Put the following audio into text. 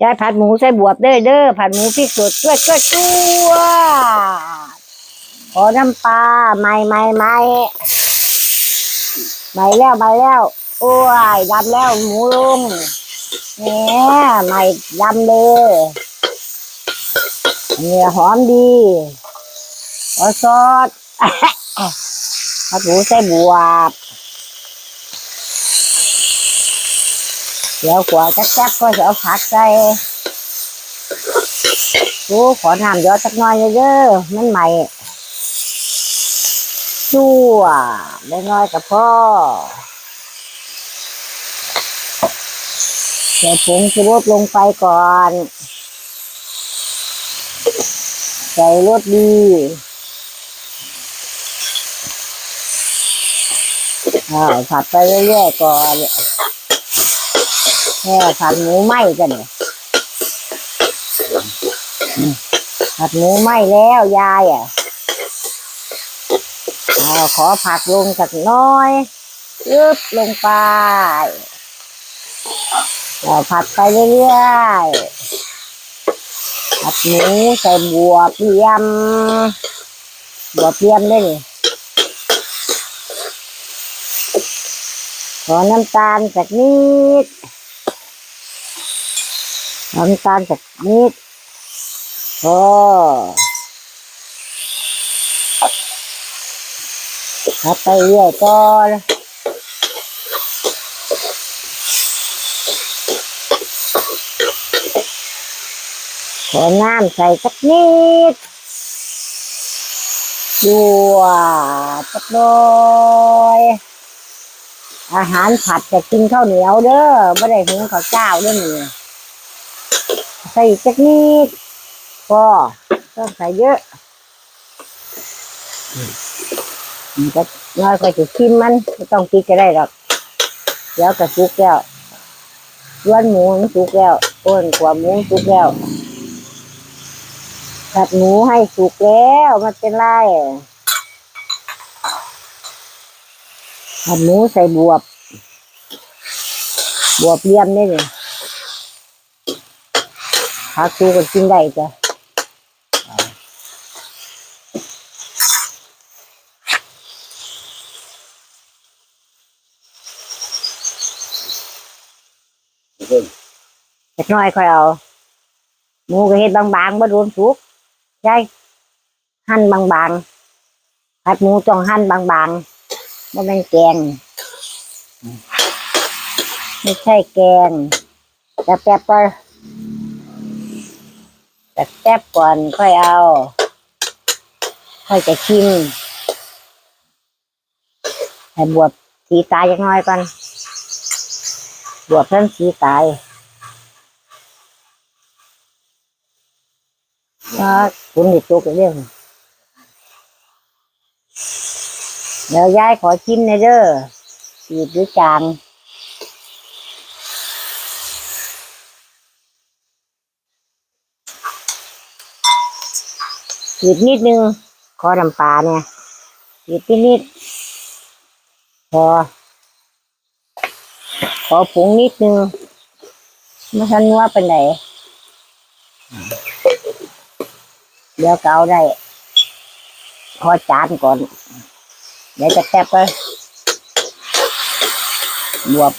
ยายผัดหมูใส่บวบเด้อผัดหมูพริกสดตัวขอน้ำปลาไม่แล้วโอ้ยดำแล้วหมูลุงเนี่ยไม่ดำเลยเนี่ยหอมดีขอซอสผัดหมูใส่บวบเดี๋ยวขวาจักก็จะเอาผักใส่โอ้ขอน้ำเยอะสักหน่อยเด้อมันใหม่ชั่วได้น้อยกับพ่อใส่ผงชูรสลงไปก่อนใส่รสดีผัดไปเรื่อยๆก่อนแค่ผัดหมูไหม้กันเนี่ยผัดหมูไหม้แล้วยายขอผักลงสักน้อยลงไปผัดไปเรื่อยๆผัดหมูใส่บวบเทียมได้เลยขอน้ำตาลสักนิดผัดไปเรื่อยก่อนขอน้ำใส่สักนิดสักหน่อยอาหารผัดจะกินข้าวเหนียวเด้อไม่ได้หุงข้าวเจ้าเด้อนี่ใส่สักนิดพอต้องใส่เยอะก็น้อยก็จะชิมมันไม่ต้องกินก็ได้หรอกเดี๋ยวก็สุกแล้วล้วนหมูสุกแล้วต้นกว่าหมูสุกแล้วผัดหมูให้สุกแล้วมันเป็นไรผัดหมูใส่บวบเลียมนี่เลยผักสุกก็กินได้จ้ะเล็กน้อยค่อยเอาหมูก็เฮ็ดบางๆบ่โดนสุกยายหั่นบางๆผัดหมูต้องหั่นบางๆบ่แม่นแกงไม่ใช่แกงแต่แป๊บก่อนค่อยเอาค่อยจะชิมให้บวบสีตายยังน้อยก่อนบวบเพิ่มสีตายคุณดิตัวกันเรื่องเดี๋ยวยายขอชิมในเด้ออีกหรือจานอีกนิดนึงขอน้ำปลาเนี่ยอีกนิดขอผงนิดนึงไม่ทันว่าเป็นไหนเดี๋ยวเกาได้ขอจานก่อนเดี๋ยวจะแทบไปบวบ